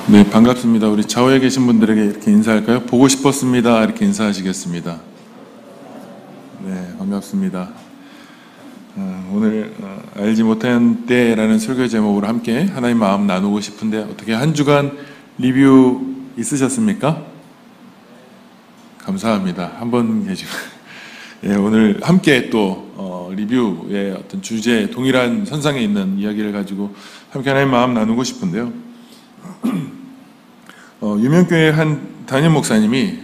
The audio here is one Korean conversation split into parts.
네, 반갑습니다. 우리 좌우에 계신 분들에게 이렇게 인사할까요? 보고 싶었습니다. 이렇게 인사하시겠습니다. 네, 반갑습니다. 오늘 알지 못한 때라는 설교 제목으로 함께 하나님 마음 나누고 싶은데 어떻게 한 주간 리뷰 있으셨습니까? 감사합니다. 한 번 계시고 예, 오늘 함께 또 리뷰의 어떤 주제 동일한 선상에 있는 이야기를 가지고 함께 하나님 마음 나누고 싶은데요. 유명교회 한 담임 목사님이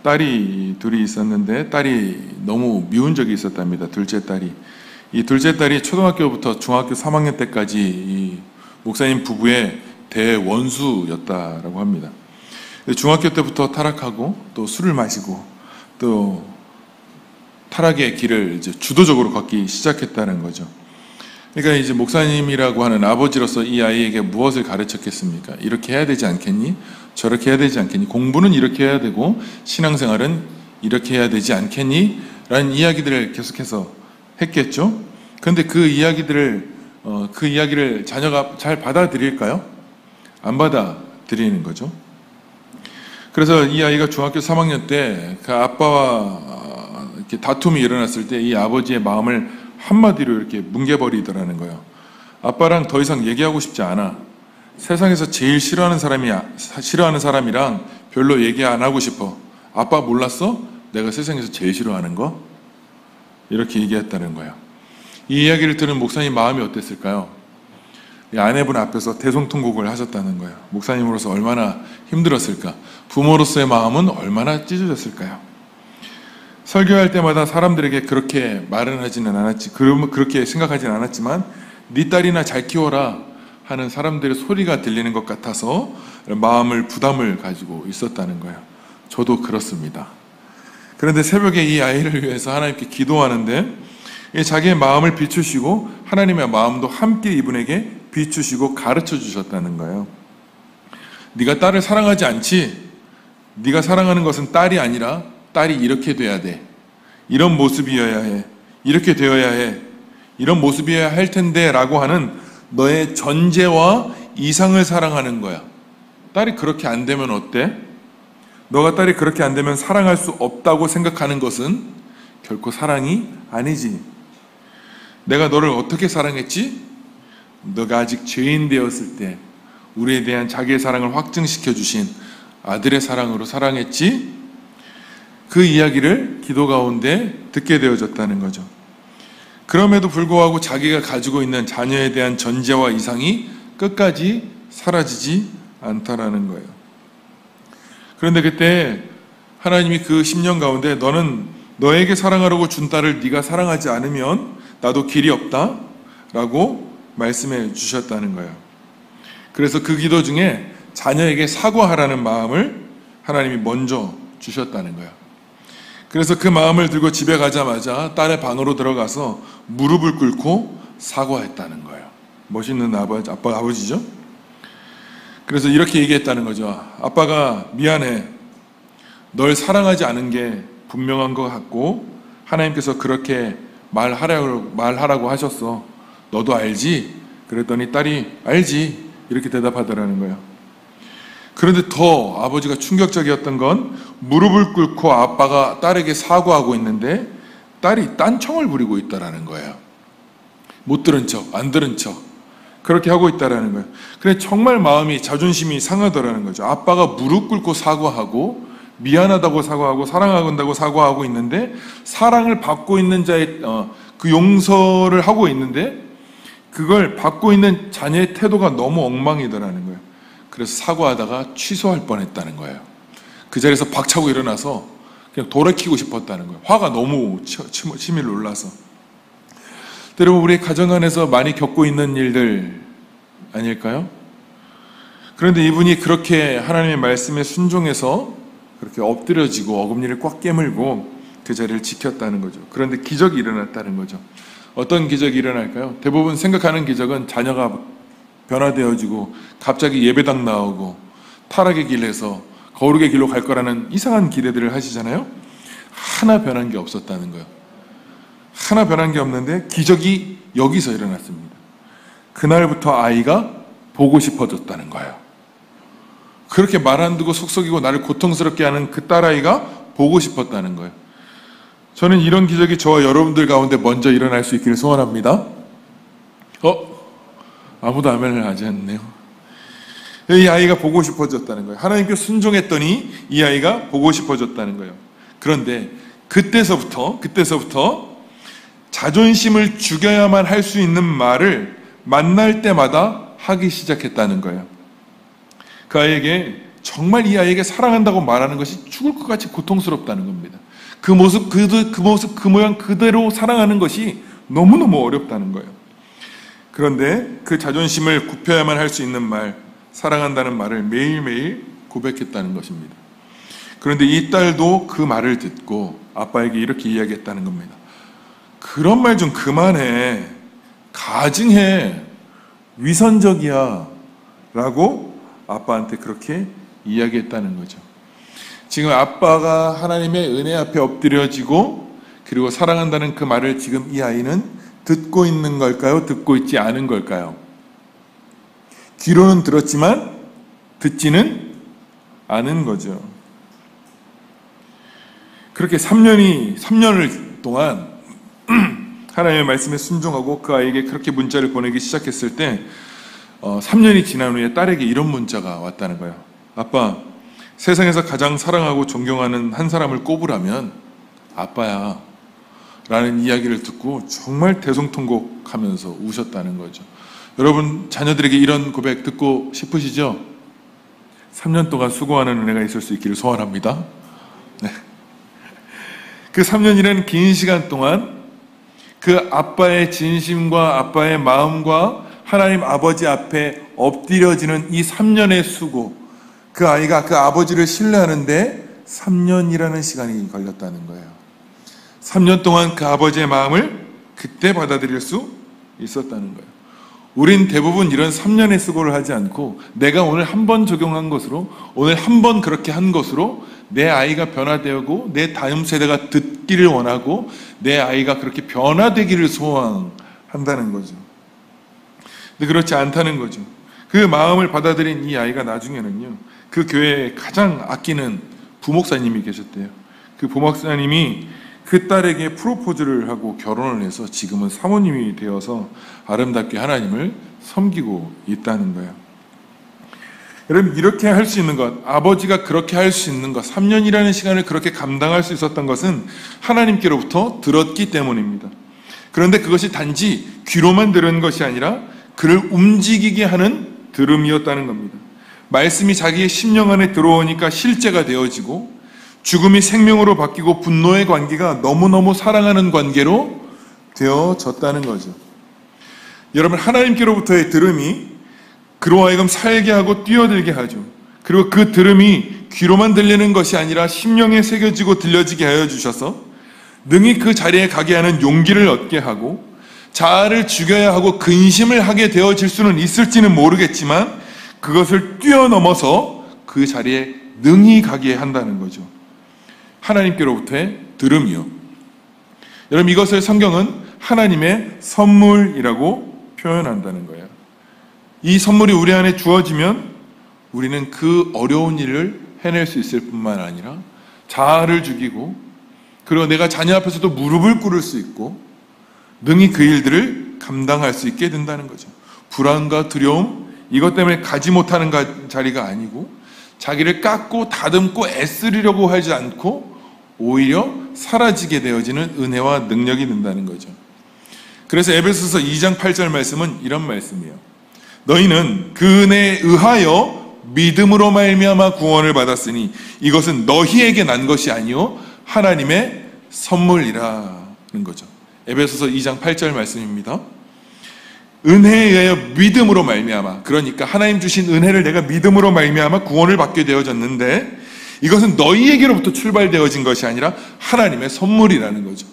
딸이 둘이 있었는데 딸이 너무 미운 적이 있었답니다. 둘째 딸이. 이 둘째 딸이 초등학교부터 중학교 3학년 때까지 이 목사님 부부의 대원수였다라고 합니다. 중학교 때부터 타락하고 또 술을 마시고 또 타락의 길을 이제 주도적으로 걷기 시작했다는 거죠. 그러니까 이제 목사님이라고 하는 아버지로서 이 아이에게 무엇을 가르쳤겠습니까? 이렇게 해야 되지 않겠니? 저렇게 해야 되지 않겠니? 공부는 이렇게 해야 되고 신앙생활은 이렇게 해야 되지 않겠니? 라는 이야기들을 계속해서 했겠죠. 그런데 그 이야기를 자녀가 잘 받아들일까요? 안 받아들이는 거죠. 그래서 이 아이가 중학교 3학년 때 그 아빠와 이렇게 다툼이 일어났을 때 이 아버지의 마음을 한마디로 이렇게 뭉개버리더라는 거예요. 아빠랑 더 이상 얘기하고 싶지 않아. 세상에서 제일 싫어하는 사람이랑 별로 얘기 안 하고 싶어. 아빠 몰랐어? 내가 세상에서 제일 싫어하는 거? 이렇게 얘기했다는 거예요. 이 이야기를 들은 목사님 마음이 어땠을까요? 이 아내분 앞에서 대성통곡을 하셨다는 거예요. 목사님으로서 얼마나 힘들었을까? 부모로서의 마음은 얼마나 찢어졌을까요? 설교할 때마다 사람들에게 그렇게 말은 하지는 않았지, 그렇게 생각하지는 않았지만 네 딸이나 잘 키워라 하는 사람들의 소리가 들리는 것 같아서 부담을 가지고 있었다는 거예요. 저도 그렇습니다. 그런데 새벽에 이 아이를 위해서 하나님께 기도하는데 자기의 마음을 비추시고 하나님의 마음도 함께 이분에게 비추시고 가르쳐 주셨다는 거예요. 네가 딸을 사랑하지 않지? 네가 사랑하는 것은 딸이 아니라 딸이 이렇게 돼야 돼. 이런 모습이어야 해. 이렇게 되어야 해. 이런 모습이어야 할 텐데 라고 하는 너의 전제와 이상을 사랑하는 거야. 딸이 그렇게 안 되면 어때? 너가 딸이 그렇게 안 되면 사랑할 수 없다고 생각하는 것은 결코 사랑이 아니지. 내가 너를 어떻게 사랑했지? 너가 아직 죄인 되었을 때 우리에 대한 자기의 사랑을 확증시켜 주신 아들의 사랑으로 사랑했지? 그 이야기를 기도 가운데 듣게 되어졌다는 거죠. 그럼에도 불구하고 자기가 가지고 있는 자녀에 대한 전제와 이상이 끝까지 사라지지 않다라는 거예요. 그런데 그때 하나님이 그 10년 가운데 너는 너에게 사랑하라고 준 딸을 네가 사랑하지 않으면 나도 길이 없다 라고 말씀해 주셨다는 거예요. 그래서 그 기도 중에 자녀에게 사과하라는 마음을 하나님이 먼저 주셨다는 거예요. 그래서 그 마음을 들고 집에 가자마자 딸의 방으로 들어가서 무릎을 꿇고 사과했다는 거예요. 멋있는 아버지죠? 그래서 이렇게 얘기했다는 거죠. 아빠가 미안해. 널 사랑하지 않은 게 분명한 것 같고 하나님께서 그렇게 말하라고 하셨어. 너도 알지? 그랬더니 딸이 알지. 이렇게 대답하더라는 거예요. 그런데 더 아버지가 충격적이었던 건 무릎을 꿇고 아빠가 딸에게 사과하고 있는데 딸이 딴청을 부리고 있다라는 거예요. 못 들은 척, 안 들은 척 그렇게 하고 있다라는 거예요. 그래 정말 마음이 자존심이 상하더라는 거죠. 아빠가 무릎 꿇고 사과하고 미안하다고 사과하고 사랑한다고 사과하고 있는데 사랑을 받고 있는 자의 그 용서를 하고 있는데 그걸 받고 있는 자녀의 태도가 너무 엉망이더라는 거예요. 그래서 사과하다가 취소할 뻔했다는 거예요. 그 자리에서 박차고 일어나서 그냥 돌아키고 싶었다는 거예요. 화가 너무 치밀 올라서. 여러분 우리 가정 안에서 많이 겪고 있는 일들 아닐까요? 그런데 이분이 그렇게 하나님의 말씀에 순종해서 그렇게 엎드려지고 어금니를 꽉 깨물고 그 자리를 지켰다는 거죠. 그런데 기적이 일어났다는 거죠. 어떤 기적이 일어날까요? 대부분 생각하는 기적은 자녀가 변화되어지고 갑자기 예배당 나오고 타락의 길에서 거룩의 길로 갈 거라는 이상한 기대들을 하시잖아요. 하나 변한 게 없었다는 거예요. 하나 변한 게 없는데 기적이 여기서 일어났습니다. 그날부터 아이가 보고 싶어졌다는 거예요. 그렇게 말 안 듣고 속썩이고 나를 고통스럽게 하는 그 딸아이가 보고 싶었다는 거예요. 저는 이런 기적이 저와 여러분들 가운데 먼저 일어날 수 있기를 소원합니다. 아무도 아멘을 하지 않네요. 이 아이가 보고 싶어졌다는 거예요. 하나님께 순종했더니 이 아이가 보고 싶어졌다는 거예요. 그런데 그때서부터 자존심을 죽여야만 할 수 있는 말을 만날 때마다 하기 시작했다는 거예요. 그 아이에게 정말 이 아이에게 사랑한다고 말하는 것이 죽을 것 같이 고통스럽다는 겁니다. 그 모습, 그 모양 그대로 사랑하는 것이 너무너무 어렵다는 거예요. 그런데 그 자존심을 굽혀야만 할 수 있는 말, 사랑한다는 말을 매일매일 고백했다는 것입니다. 그런데 이 딸도 그 말을 듣고 아빠에게 이렇게 이야기했다는 겁니다. 그런 말 좀 그만해. 가증해. 위선적이야. 라고 아빠한테 그렇게 이야기했다는 거죠. 지금 아빠가 하나님의 은혜 앞에 엎드려지고 그리고 사랑한다는 그 말을 지금 이 아이는 듣고 있는 걸까요? 듣고 있지 않은 걸까요? 귀로는 들었지만 듣지는 않은 거죠. 그렇게 3년을 동안 하나님의 말씀에 순종하고 그 아이에게 그렇게 문자를 보내기 시작했을 때 3년이 지난 후에 딸에게 이런 문자가 왔다는 거예요. 아빠, 세상에서 가장 사랑하고 존경하는 한 사람을 꼽으라면 아빠야 라는 이야기를 듣고 정말 대성통곡하면서 우셨다는 거죠. 여러분 자녀들에게 이런 고백 듣고 싶으시죠? 3년 동안 수고하는 은혜가 있을 수 있기를 소원합니다. 네. 그 3년이라는 긴 시간 동안 그 아빠의 진심과 아빠의 마음과 하나님 아버지 앞에 엎드려지는 이 3년의 수고, 그 아이가 그 아버지를 신뢰하는데 3년이라는 시간이 걸렸다는 거예요. 3년 동안 그 아버지의 마음을 그때 받아들일 수 있었다는 거예요. 우린 대부분 이런 3년의 수고를 하지 않고 내가 오늘 한 번 적용한 것으로, 오늘 한 번 그렇게 한 것으로 내 아이가 변화되고 내 다음 세대가 듣기를 원하고 내 아이가 그렇게 변화되기를 소원한다는 거죠. 근데 그렇지 않다는 거죠. 그 마음을 받아들인 이 아이가 나중에는요, 그 교회에 가장 아끼는 부목사님이 계셨대요. 그 부목사님이 그 딸에게 프로포즈를 하고 결혼을 해서 지금은 사모님이 되어서 아름답게 하나님을 섬기고 있다는 거예요. 여러분, 이렇게 할 수 있는 것, 아버지가 그렇게 할 수 있는 것, 3년이라는 시간을 그렇게 감당할 수 있었던 것은 하나님께로부터 들었기 때문입니다. 그런데 그것이 단지 귀로만 들은 것이 아니라 그를 움직이게 하는 들음이었다는 겁니다. 말씀이 자기의 심령 안에 들어오니까 실제가 되어지고 죽음이 생명으로 바뀌고 분노의 관계가 너무너무 사랑하는 관계로 되어졌다는 거죠. 여러분, 하나님께로부터의 들음이 그로 하여금 살게 하고 뛰어들게 하죠. 그리고 그 들음이 귀로만 들리는 것이 아니라 심령에 새겨지고 들려지게 하여 주셔서 능히 그 자리에 가게 하는 용기를 얻게 하고 자아를 죽여야 하고 근심을 하게 되어질 수는 있을지는 모르겠지만 그것을 뛰어넘어서 그 자리에 능히 가게 한다는 거죠. 하나님께로부터의 들음이요. 여러분, 이것을 성경은 하나님의 선물이라고 표현한다는 거예요. 이 선물이 우리 안에 주어지면 우리는 그 어려운 일을 해낼 수 있을 뿐만 아니라 자아를 죽이고 그리고 내가 자녀 앞에서도 무릎을 꿇을 수 있고 능히 그 일들을 감당할 수 있게 된다는 거죠. 불안과 두려움, 이것 때문에 가지 못하는 자리가 아니고 자기를 깎고 다듬고 애쓰려고 하지 않고 오히려 사라지게 되어지는 은혜와 능력이 된다는 거죠. 그래서 에베소서 2장 8절 말씀은 이런 말씀이에요. 너희는 그 은혜에 의하여 믿음으로 말미암아 구원을 받았으니 이것은 너희에게 난 것이 아니요 하나님의 선물이라는 거죠. 에베소서 2장 8절 말씀입니다. 은혜에 의하여 믿음으로 말미암아, 그러니까 하나님 주신 은혜를 내가 믿음으로 말미암아 구원을 받게 되어졌는데 이것은 너희에게로부터 출발되어진 것이 아니라 하나님의 선물이라는 거죠.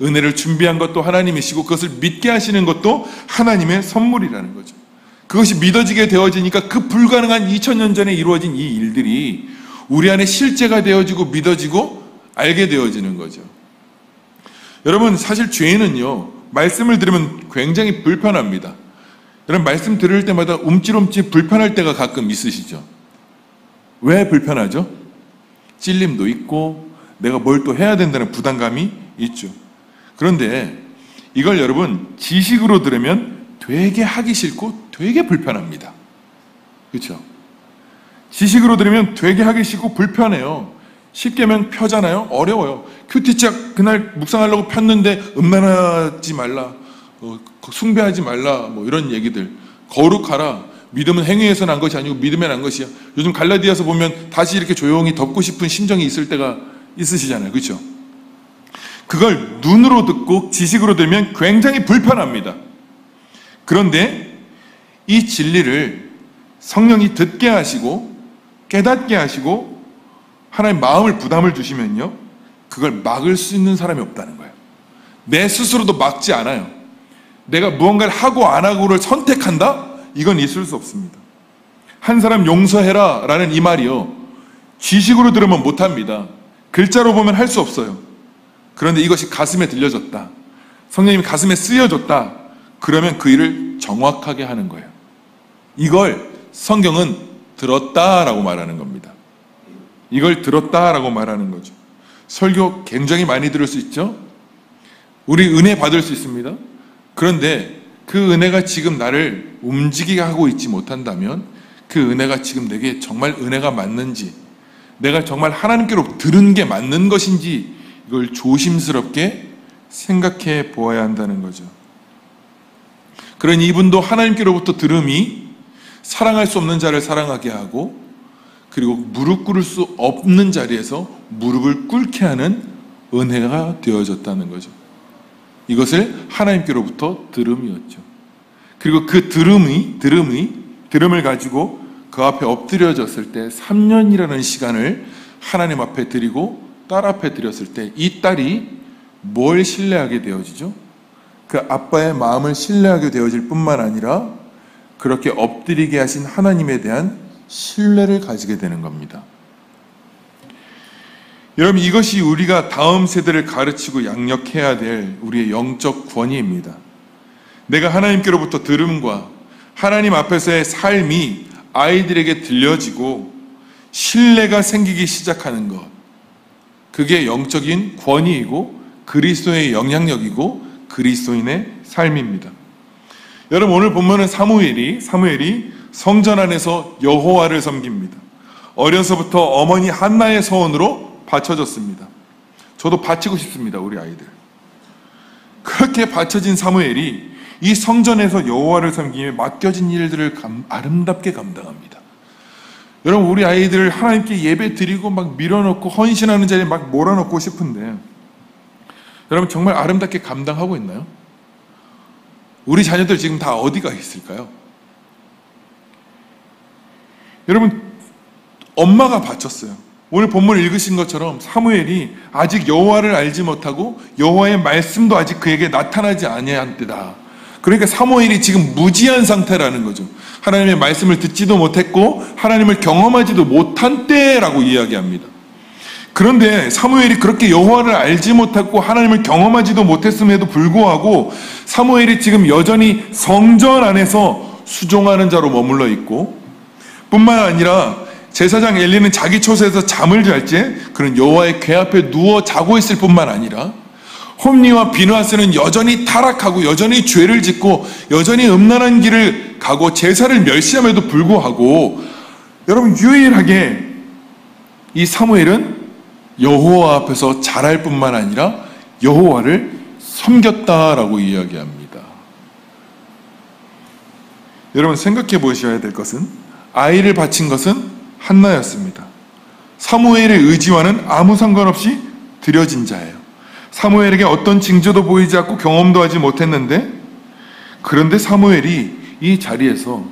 은혜를 준비한 것도 하나님이시고 그것을 믿게 하시는 것도 하나님의 선물이라는 거죠. 그것이 믿어지게 되어지니까 그 불가능한 2000년 전에 이루어진 이 일들이 우리 안에 실제가 되어지고 믿어지고 알게 되어지는 거죠. 여러분, 사실 죄는요, 말씀을 들으면 굉장히 불편합니다. 여러분, 말씀 들을 때마다 움찔움찔 불편할 때가 가끔 있으시죠? 왜 불편하죠? 찔림도 있고 내가 뭘 또 해야 된다는 부담감이 있죠. 그런데 이걸 여러분 지식으로 들으면 되게 하기 싫고 되게 불편합니다. 그렇죠? 지식으로 들으면 되게 하기 싫고 불편해요. 십계명 펴잖아요. 어려워요. 큐티책 그날 묵상하려고 폈는데 음란하지 말라, 숭배하지 말라, 뭐 이런 얘기들. 거룩하라. 믿음은 행위에서 난 것이 아니고 믿음에 난 것이야. 요즘 갈라디아서 보면 다시 이렇게 조용히 덮고 싶은 심정이 있을 때가 있으시잖아요. 그렇죠? 그걸 눈으로 듣고 지식으로 들으면 굉장히 불편합니다. 그런데 이 진리를 성령이 듣게 하시고 깨닫게 하시고 하나님 마음을 부담을 주시면요, 그걸 막을 수 있는 사람이 없다는 거예요. 내 스스로도 막지 않아요. 내가 무언가를 하고 안 하고를 선택한다? 이건 있을 수 없습니다. 한 사람 용서해라 라는 이 말이요, 지식으로 들으면 못합니다. 글자로 보면 할 수 없어요. 그런데 이것이 가슴에 들려졌다, 성령님이 가슴에 쓰여졌다, 그러면 그 일을 정확하게 하는 거예요. 이걸 성경은 들었다라고 말하는 겁니다. 이걸 들었다라고 말하는 거죠. 설교 굉장히 많이 들을 수 있죠. 우리 은혜 받을 수 있습니다. 그런데 그 은혜가 지금 나를 움직이게 하고 있지 못한다면, 그 은혜가 지금 내게 정말 은혜가 맞는지, 내가 정말 하나님께로 들은 게 맞는 것인지, 이걸 조심스럽게 생각해 보아야 한다는 거죠. 그러니 이분도 하나님께로부터 들음이 사랑할 수 없는 자를 사랑하게 하고, 그리고 무릎 꿇을 수 없는 자리에서 무릎을 꿇게 하는 은혜가 되어졌다는 거죠. 이것을 하나님께로부터 들음이었죠. 그리고 그 들음을 가지고 그 앞에 엎드려졌을 때 3년이라는 시간을 하나님 앞에 드리고 딸 앞에 드렸을 때 이 딸이 뭘 신뢰하게 되어지죠? 그 아빠의 마음을 신뢰하게 되어질 뿐만 아니라 그렇게 엎드리게 하신 하나님에 대한 신뢰를 가지게 되는 겁니다. 여러분, 이것이 우리가 다음 세대를 가르치고 양육해야 될 우리의 영적 권위입니다. 내가 하나님께로부터 들음과 하나님 앞에서의 삶이 아이들에게 들려지고 신뢰가 생기기 시작하는 것, 그게 영적인 권위이고 그리스도의 영향력이고 그리스도인의 삶입니다. 여러분, 오늘 본문은 사무엘이 성전 안에서 여호와를 섬깁니다. 어려서부터 어머니 한나의 서원으로 바쳐졌습니다. 저도 바치고 싶습니다, 우리 아이들. 그렇게 바쳐진 사무엘이 이 성전에서 여호와를 섬기며 맡겨진 일들을 아름답게 감당합니다. 여러분, 우리 아이들을 하나님께 예배 드리고 막 밀어넣고 헌신하는 자리에 막 몰아넣고 싶은데, 여러분 정말 아름답게 감당하고 있나요? 우리 자녀들 지금 다 어디가 있을까요? 여러분, 엄마가 바쳤어요. 오늘 본문 읽으신 것처럼 사무엘이 아직 여호와를 알지 못하고 여호와의 말씀도 아직 그에게 나타나지 아니한 때다. 그러니까 사무엘이 지금 무지한 상태라는 거죠. 하나님의 말씀을 듣지도 못했고 하나님을 경험하지도 못한 때라고 이야기합니다. 그런데 사무엘이 그렇게 여호와를 알지 못했고 하나님을 경험하지도 못했음에도 불구하고 사무엘이 지금 여전히 성전 안에서 수종하는 자로 머물러 있고, 뿐만 아니라 제사장 엘리는 자기 처소에서 잠을 잘 때 그런 여호와의 궤 앞에 누워 자고 있을 뿐만 아니라 홈리와 비느하스는 여전히 타락하고 여전히 죄를 짓고 여전히 음란한 길을 가고 제사를 멸시함에도 불구하고, 여러분 유일하게 이 사무엘은 여호와 앞에서 자랄 뿐만 아니라 여호와를 섬겼다라고 이야기합니다. 여러분 생각해 보셔야 될 것은, 아이를 바친 것은 한나였습니다. 사무엘의 의지와는 아무 상관없이 드려진 자예요. 사무엘에게 어떤 징조도 보이지 않고 경험도 하지 못했는데, 그런데 사무엘이 이 자리에서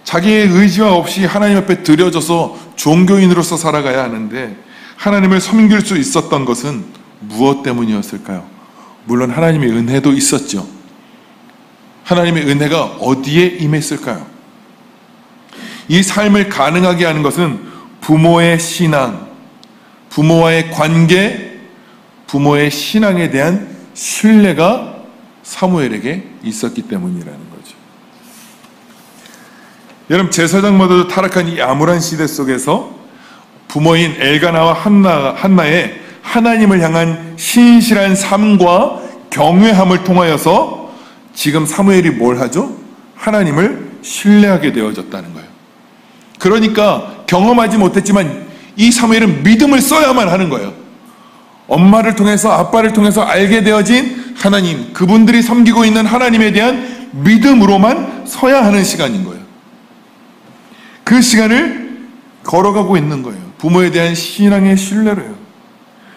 자기의 의지와 없이 하나님 앞에 드려져서 종교인으로서 살아가야 하는데 하나님을 섬길 수 있었던 것은 무엇 때문이었을까요? 물론 하나님의 은혜도 있었죠. 하나님의 은혜가 어디에 임했을까요? 이 삶을 가능하게 하는 것은 부모의 신앙, 부모와의 관계, 부모의 신앙에 대한 신뢰가 사무엘에게 있었기 때문이라는 거죠. 여러분, 제사장마다도 타락한 이 암울한 시대 속에서 부모인 엘가나와 한나의 하나님을 향한 신실한 삶과 경외함을 통하여서 지금 사무엘이 뭘 하죠? 하나님을 신뢰하게 되어졌다는 거예요. 그러니까 경험하지 못했지만 이 사무엘은 믿음을 써야만 하는 거예요. 엄마를 통해서, 아빠를 통해서 알게 되어진 하나님, 그분들이 섬기고 있는 하나님에 대한 믿음으로만 서야 하는 시간인 거예요. 그 시간을 걸어가고 있는 거예요. 부모에 대한 신앙의 신뢰로요.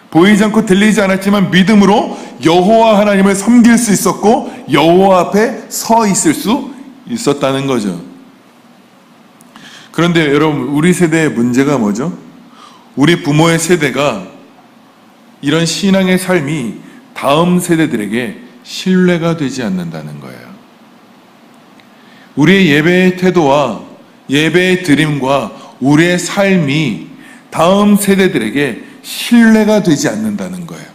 보이지 않고 들리지 않았지만 믿음으로 여호와 하나님을 섬길 수 있었고 여호와 앞에 서 있을 수 있었다는 거죠. 그런데 여러분, 우리 세대의 문제가 뭐죠? 우리 부모의 세대가 이런 신앙의 삶이 다음 세대들에게 신뢰가 되지 않는다는 거예요. 우리의 예배의 태도와 예배의 드림과 우리의 삶이 다음 세대들에게 신뢰가 되지 않는다는 거예요.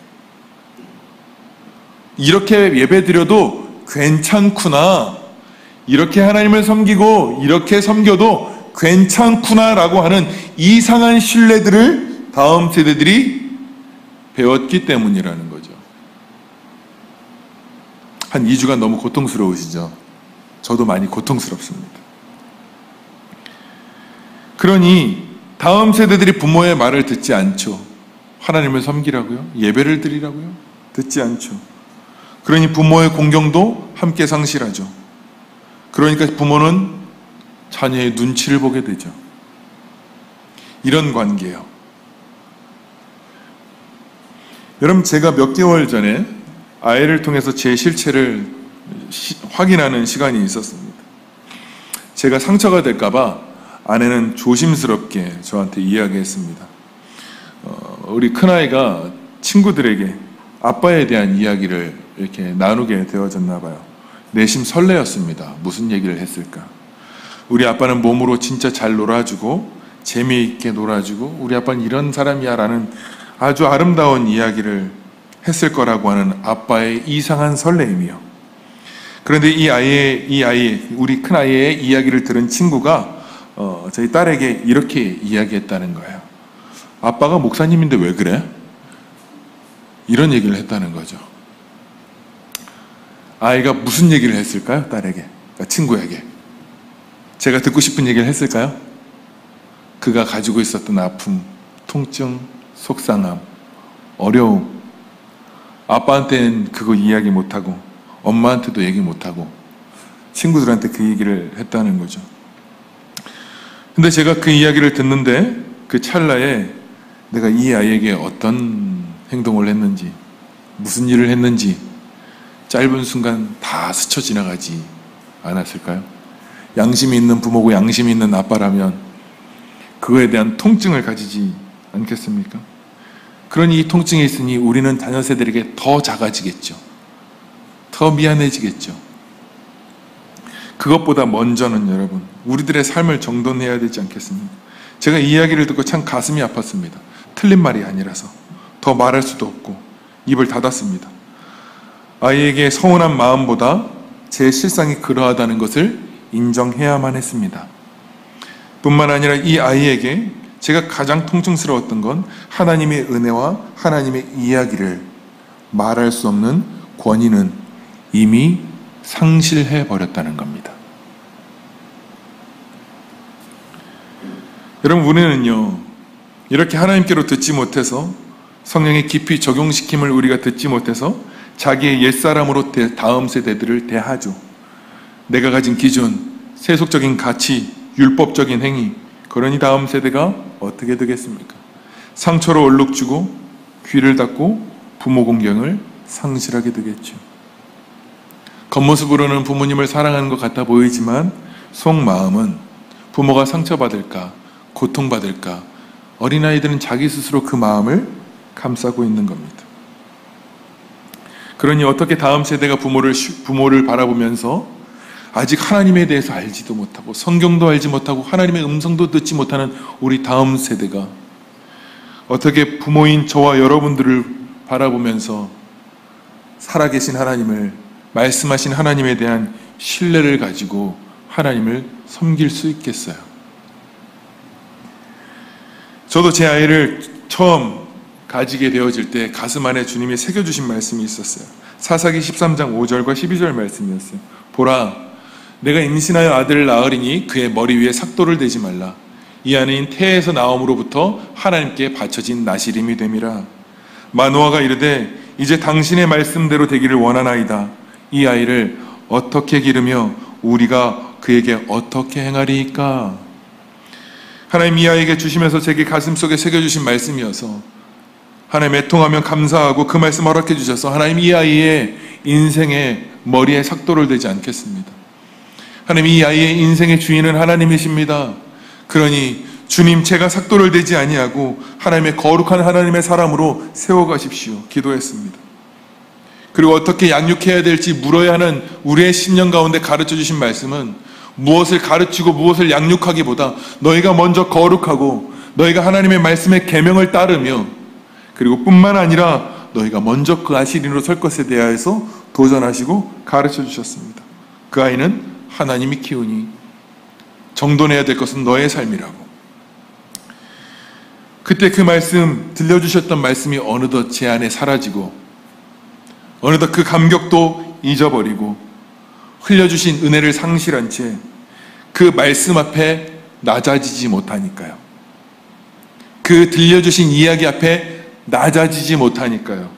이렇게 예배드려도 괜찮구나, 이렇게 하나님을 섬기고 이렇게 섬겨도 괜찮구나라고 하는 이상한 신뢰들을 다음 세대들이 배웠기 때문이라는 거죠. 한 2주간 너무 고통스러우시죠? 저도 많이 고통스럽습니다. 그러니 다음 세대들이 부모의 말을 듣지 않죠. 하나님을 섬기라고요? 예배를 드리라고요? 듣지 않죠. 그러니 부모의 공경도 함께 상실하죠. 그러니까 부모는 자녀의 눈치를 보게 되죠. 이런 관계예요. 여러분, 제가 몇 개월 전에 아이를 통해서 제 실체를 확인하는 시간이 있었습니다. 제가 상처가 될까봐 아내는 조심스럽게 저한테 이야기했습니다. 우리 큰아이가 친구들에게 아빠에 대한 이야기를 이렇게 나누게 되어졌나 봐요. 내심 설레었습니다. 무슨 얘기를 했을까? 우리 아빠는 몸으로 진짜 잘 놀아주고 재미있게 놀아주고 우리 아빠는 이런 사람이야 라는 아주 아름다운 이야기를 했을 거라고 하는 아빠의 이상한 설레임이요. 그런데 이 아이, 우리 큰아이의 이야기를 들은 친구가 저희 딸에게 이렇게 이야기했다는 거예요. 아빠가 목사님인데 왜 그래? 이런 얘기를 했다는 거죠. 아이가 무슨 얘기를 했을까요? 딸에게, 그러니까 친구에게. 제가 듣고 싶은 얘기를 했을까요? 그가 가지고 있었던 아픔, 통증, 속상함, 어려움. 아빠한테는 그거 이야기 못하고 엄마한테도 얘기 못하고 친구들한테 그 얘기를 했다는 거죠. 근데 제가 그 이야기를 듣는데 그 찰나에 내가 이 아이에게 어떤 행동을 했는지, 무슨 일을 했는지 짧은 순간 다 스쳐 지나가지 않았을까요? 양심이 있는 부모고 양심이 있는 아빠라면 그거에 대한 통증을 가지지 않겠습니까? 그러니 이 통증이 있으니 우리는 자녀 세대에게 더 작아지겠죠. 더 미안해지겠죠. 그것보다 먼저는 여러분, 우리들의 삶을 정돈해야 되지 않겠습니까? 제가 이 이야기를 듣고 참 가슴이 아팠습니다. 틀린 말이 아니라서. 더 말할 수도 없고 입을 닫았습니다. 아이에게 서운한 마음보다 제 실상이 그러하다는 것을 인정해야만 했습니다. 뿐만 아니라 이 아이에게 제가 가장 통증스러웠던 건 하나님의 은혜와 하나님의 이야기를 말할 수 없는 권위는 이미 상실해 버렸다는 겁니다. 여러분, 우리는요, 이렇게 하나님께로 듣지 못해서 성령의 깊이 적용시킴을 우리가 듣지 못해서 자기의 옛사람으로 다음 세대들을 대하죠. 내가 가진 기준, 세속적인 가치, 율법적인 행위, 그러니 다음 세대가 어떻게 되겠습니까? 상처로 얼룩주고 귀를 닫고 부모 공경을 상실하게 되겠죠. 겉모습으로는 부모님을 사랑하는 것 같아 보이지만 속마음은 부모가 상처받을까, 고통받을까, 어린아이들은 자기 스스로 그 마음을 감싸고 있는 겁니다. 그러니 어떻게 다음 세대가 부모를 바라보면서 아직 하나님에 대해서 알지도 못하고 성경도 알지 못하고 하나님의 음성도 듣지 못하는 우리 다음 세대가 어떻게 부모인 저와 여러분들을 바라보면서 살아계신 하나님을, 말씀하신 하나님에 대한 신뢰를 가지고 하나님을 섬길 수 있겠어요? 저도 제 아이를 처음 가지게 되어질 때 가슴 안에 주님이 새겨주신 말씀이 있었어요. 사사기 13장 5절과 12절 말씀이었어요. 보라, 내가 임신하여 아들을 낳으리니 그의 머리 위에 삭도를 대지 말라. 이 아내인 태에서 나옴으로부터 하나님께 바쳐진 나시림이 됨이라. 마노아가 이르되 이제 당신의 말씀대로 되기를 원하나이다. 이 아이를 어떻게 기르며 우리가 그에게 어떻게 행하리이까? 하나님 이 아이에게 주시면서 제게 가슴속에 새겨주신 말씀이어서 하나님 애통하며 감사하고 그 말씀 허락해 주셔서 하나님 이 아이의 인생의 머리에 삭도를 대지 않겠습니다. 하나님 이 아이의 인생의 주인은 하나님이십니다. 그러니 주님 제가 삭도를 대지 아니하고 하나님의 거룩한 하나님의 사람으로 세워가십시오. 기도했습니다. 그리고 어떻게 양육해야 될지 물어야 하는 우리의 심령 가운데 가르쳐 주신 말씀은 무엇을 가르치고 무엇을 양육하기보다 너희가 먼저 거룩하고 너희가 하나님의 말씀의 계명을 따르며 그리고 뿐만 아니라 너희가 먼저 그 아시린으로 설 것에 대하여서 도전하시고 가르쳐 주셨습니다. 그 아이는 하나님이 키우니 정돈해야 될 것은 너의 삶이라고. 그때 그 말씀 들려주셨던 말씀이 어느덧 제 안에 사라지고 어느덧 그 감격도 잊어버리고 흘려주신 은혜를 상실한 채 그 말씀 앞에 낮아지지 못하니까요. 그 들려주신 이야기 앞에 낮아지지 못하니까요.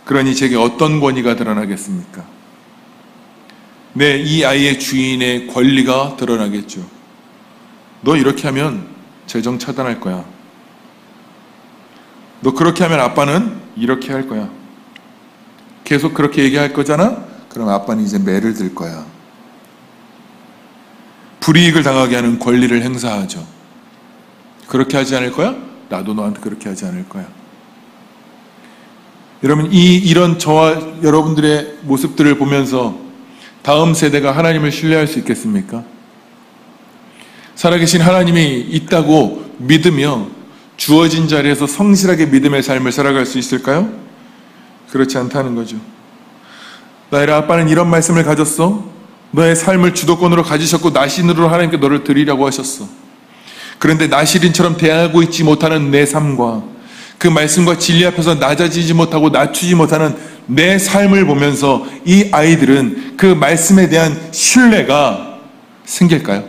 그러니 제게 어떤 권위가 드러나겠습니까? 네, 이 아이의 주인의 권리가 드러나겠죠. 너 이렇게 하면 재정 차단할 거야. 너 그렇게 하면 아빠는 이렇게 할 거야. 계속 그렇게 얘기할 거잖아? 그럼 아빠는 이제 매를 들 거야. 불이익을 당하게 하는 권리를 행사하죠. 그렇게 하지 않을 거야? 나도 너한테 그렇게 하지 않을 거야. 여러분, 이런 저와 여러분들의 모습들을 보면서 다음 세대가 하나님을 신뢰할 수 있겠습니까? 살아계신 하나님이 있다고 믿으며 주어진 자리에서 성실하게 믿음의 삶을 살아갈 수 있을까요? 그렇지 않다는 거죠. 나의 아빠는 이런 말씀을 가졌어. 너의 삶을 주도권으로 가지셨고 나신으로 하나님께 너를 드리라고 하셨어. 그런데 나시린처럼 대하고 있지 못하는 내 삶과 그 말씀과 진리 앞에서 낮아지지 못하고 낮추지 못하는 내 삶을 보면서 이 아이들은 그 말씀에 대한 신뢰가 생길까요?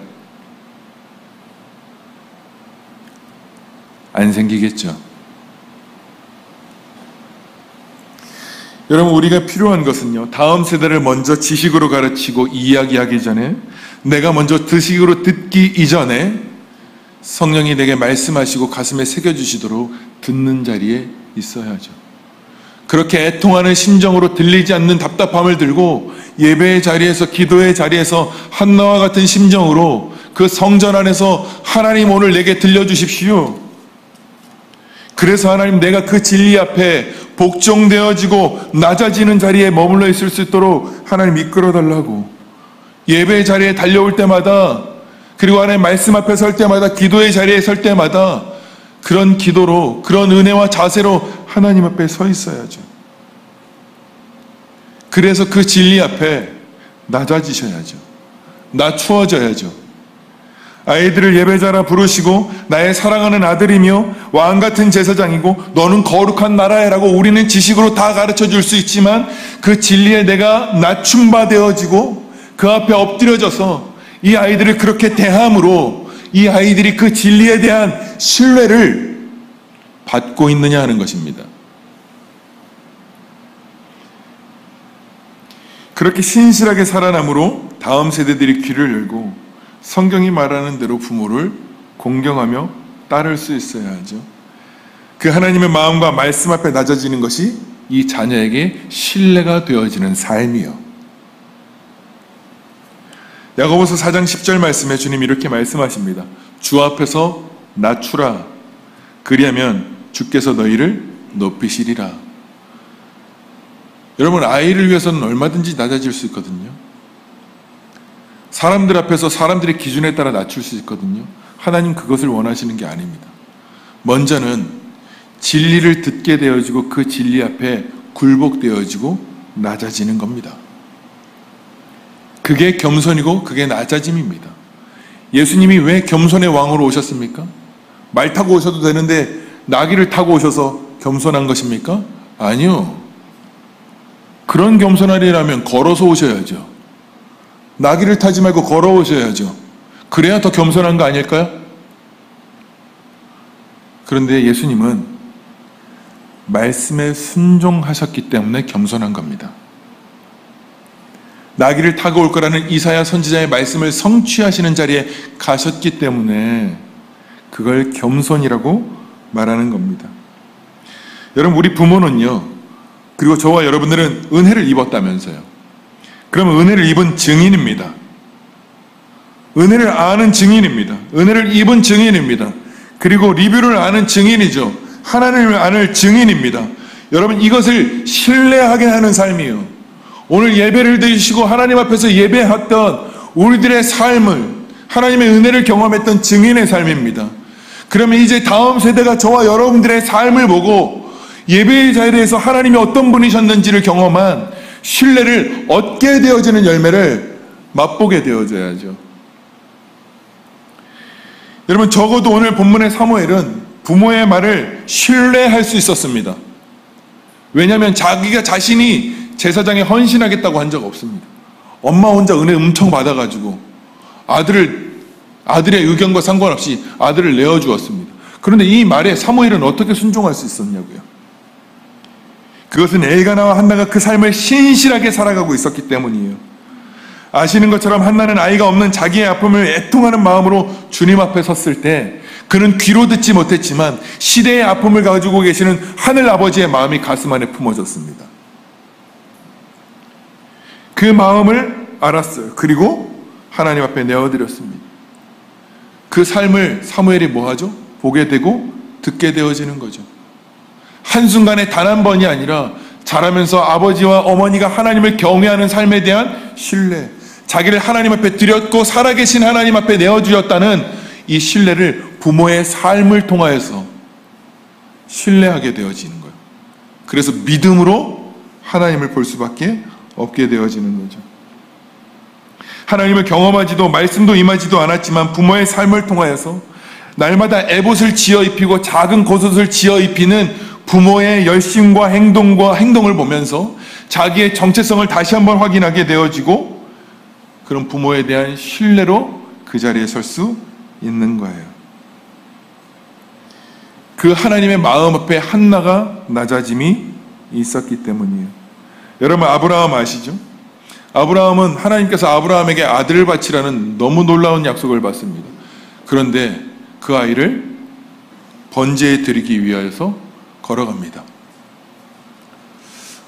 안 생기겠죠. 여러분, 우리가 필요한 것은요, 다음 세대를 먼저 지식으로 가르치고 이야기하기 전에, 내가 먼저 지식으로 듣기 이전에 성령이 내게 말씀하시고 가슴에 새겨주시도록 듣는 자리에 있어야죠. 그렇게 애통하는 심정으로 들리지 않는 답답함을 들고 예배의 자리에서, 기도의 자리에서 한나와 같은 심정으로 그 성전 안에서 하나님 오늘 내게 들려주십시오. 그래서 하나님 내가 그 진리 앞에 복종되어지고 낮아지는 자리에 머물러 있을 수 있도록 하나님 이끌어달라고, 예배의 자리에 달려올 때마다, 그리고 하나님 말씀 앞에 설 때마다, 기도의 자리에 설 때마다 그런 기도로, 그런 은혜와 자세로 하나님 앞에 서 있어야죠. 그래서 그 진리 앞에 낮아지셔야죠. 낮추어져야죠. 아이들을 예배자라 부르시고 나의 사랑하는 아들이며 왕같은 제사장이고 너는 거룩한 나라야라고 우리는 지식으로 다 가르쳐 줄 수 있지만 그 진리에 내가 낮춤바 되어지고 그 앞에 엎드려져서 이 아이들을 그렇게 대함으로 이 아이들이 그 진리에 대한 신뢰를 받고 있느냐 하는 것입니다. 그렇게 신실하게 살아남으로 다음 세대들이 귀를 열고 성경이 말하는 대로 부모를 공경하며 따를 수 있어야 하죠. 그 하나님의 마음과 말씀 앞에 낮아지는 것이 이 자녀에게 신뢰가 되어지는 삶이요. 야고보서 4장 10절 말씀에 주님이 이렇게 말씀하십니다. 주 앞에서 낮추라. 그리하면 주께서 너희를 높이시리라. 여러분, 아이를 위해서는 얼마든지 낮아질 수 있거든요. 사람들 앞에서 사람들의 기준에 따라 낮출 수 있거든요. 하나님 그것을 원하시는 게 아닙니다. 먼저는 진리를 듣게 되어지고 그 진리 앞에 굴복되어지고 낮아지는 겁니다. 그게 겸손이고 그게 낮아짐입니다. 예수님이 왜 겸손의 왕으로 오셨습니까? 말 타고 오셔도 되는데 나귀를 타고 오셔서 겸손한 것입니까? 아니요. 그런 겸손하리라면 걸어서 오셔야죠. 나귀를 타지 말고 걸어오셔야죠. 그래야 더 겸손한 거 아닐까요? 그런데 예수님은 말씀에 순종하셨기 때문에 겸손한 겁니다. 나귀를 타고 올 거라는 이사야 선지자의 말씀을 성취하시는 자리에 가셨기 때문에 그걸 겸손이라고 말하는 겁니다. 여러분, 우리 부모는요, 그리고 저와 여러분들은 은혜를 입었다면서요. 그러면 은혜를 입은 증인입니다. 은혜를 아는 증인입니다. 은혜를 입은 증인입니다. 그리고 리뷰를 아는 증인이죠. 하나님을 아는 증인입니다. 여러분, 이것을 신뢰하게 하는 삶이에요. 오늘 예배를 드리시고 하나님 앞에서 예배했던 우리들의 삶을, 하나님의 은혜를 경험했던 증인의 삶입니다. 그러면 이제 다음 세대가 저와 여러분들의 삶을 보고 예배의 자리에서 하나님이 어떤 분이셨는지를 경험한 신뢰를 얻게 되어지는 열매를 맛보게 되어져야죠. 여러분, 적어도 오늘 본문의 사무엘은 부모의 말을 신뢰할 수 있었습니다. 왜냐하면 자기가 자신이 제사장에 헌신하겠다고 한 적 없습니다. 엄마 혼자 은혜 엄청 받아가지고 아들의 의견과 상관없이 아들을 내어주었습니다. 그런데 이 말에 사무엘은 어떻게 순종할 수 있었냐고요. 그것은 엘가나와 한나가 그 삶을 신실하게 살아가고 있었기 때문이에요. 아시는 것처럼 한나는 아이가 없는 자기의 아픔을 애통하는 마음으로 주님 앞에 섰을 때 그는 귀로 듣지 못했지만 시대의 아픔을 가지고 계시는 하늘 아버지의 마음이 가슴 안에 품어졌습니다. 그 마음을 알았어요. 그리고 하나님 앞에 내어드렸습니다. 그 삶을 사무엘이 뭐하죠? 보게 되고 듣게 되어지는 거죠. 한순간에 단 한 번이 아니라 자라면서 아버지와 어머니가 하나님을 경외하는 삶에 대한 신뢰, 자기를 하나님 앞에 드렸고 살아계신 하나님 앞에 내어주었다는 이 신뢰를 부모의 삶을 통하여서 신뢰하게 되어지는 거예요. 그래서 믿음으로 하나님을 볼 수밖에 없게 되어지는 거죠. 하나님을 경험하지도 말씀도 임하지도 않았지만 부모의 삶을 통하여서 날마다 에봇을 지어 입히고 작은 겉옷을 지어 입히는 부모의 열심과 행동을 보면서 자기의 정체성을 다시 한번 확인하게 되어지고 그런 부모에 대한 신뢰로 그 자리에 설 수 있는 거예요. 그 하나님의 마음 앞에 한나가 낮아짐이 있었기 때문이에요. 여러분, 아브라함 아시죠? 아브라함은 하나님께서 아브라함에게 아들을 바치라는 너무 놀라운 약속을 받습니다. 그런데 그 아이를 번제에 드리기 위하여서 걸어갑니다.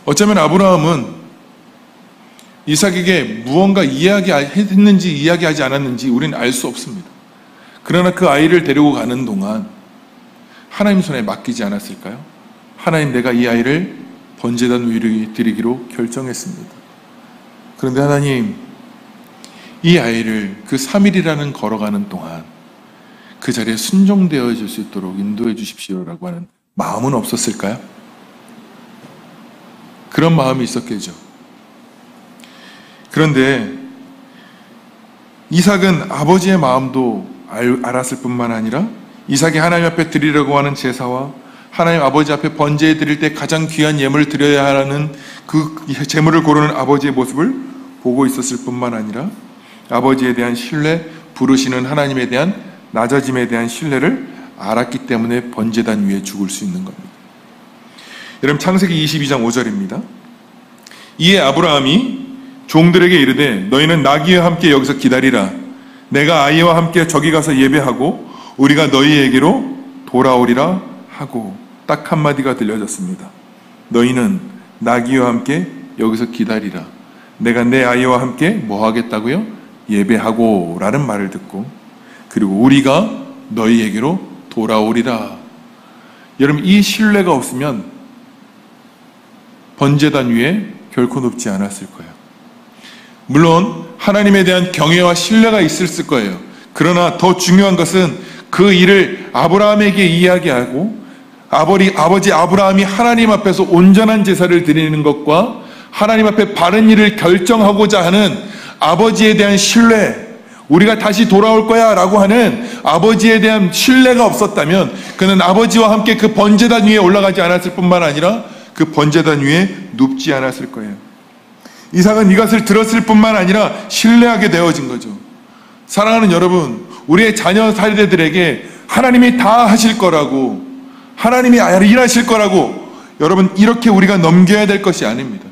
어쩌면 아브라함은 이삭에게 무언가 이야기했는지 이야기하지 않았는지 우리는 알 수 없습니다. 그러나 그 아이를 데리고 가는 동안 하나님 손에 맡기지 않았을까요? 하나님, 내가 이 아이를 번제단 위에 드리기로 결정했습니다. 그런데 하나님, 이 아이를 그 3일이라는 걸어가는 동안 그 자리에 순종되어질 수 있도록 인도해 주십시오라고 하는 마음은 없었을까요? 그런 마음이 있었겠죠. 그런데 이삭은 아버지의 마음도 알았을 뿐만 아니라 이삭이 하나님 앞에 드리려고 하는 제사와 하나님 아버지 앞에 번제해 드릴 때 가장 귀한 예물을 드려야 하는 그 제물을 고르는 아버지의 모습을 보고 있었을 뿐만 아니라 아버지에 대한 신뢰, 부르시는 하나님에 대한 낮아짐에 대한 신뢰를 알았기 때문에 번제단 위에 죽을 수 있는 겁니다. 여러분, 창세기 22장 5절입니다. 이에 아브라함이 종들에게 이르되 너희는 나귀와 함께 여기서 기다리라. 내가 아이와 함께 저기 가서 예배하고 우리가 너희에게로 돌아오리라 하고 딱 한마디가 들려졌습니다. 너희는 나귀와 함께 여기서 기다리라. 내가 내 아이와 함께 뭐 하겠다고요? 예배하고 라는 말을 듣고 그리고 우리가 너희에게로 돌아오리라. 여러분, 이 신뢰가 없으면 번제단 위에 결코 높지 않았을 거예요. 물론 하나님에 대한 경외와 신뢰가 있었을 거예요. 그러나 더 중요한 것은 그 일을 아브라함에게 이야기하고 아버지 아브라함이 하나님 앞에서 온전한 제사를 드리는 것과 하나님 앞에 바른 일을 결정하고자 하는 아버지에 대한 신뢰, 우리가 다시 돌아올 거야 라고 하는 아버지에 대한 신뢰가 없었다면 그는 아버지와 함께 그 번제단 위에 올라가지 않았을 뿐만 아니라 그 번제단 위에 눕지 않았을 거예요. 이삭은 이것을 들었을 뿐만 아니라 신뢰하게 되어진 거죠. 사랑하는 여러분, 우리의 자녀 세대들에게 하나님이 다 하실 거라고, 하나님이 일하실 거라고 여러분 이렇게 우리가 넘겨야 될 것이 아닙니다.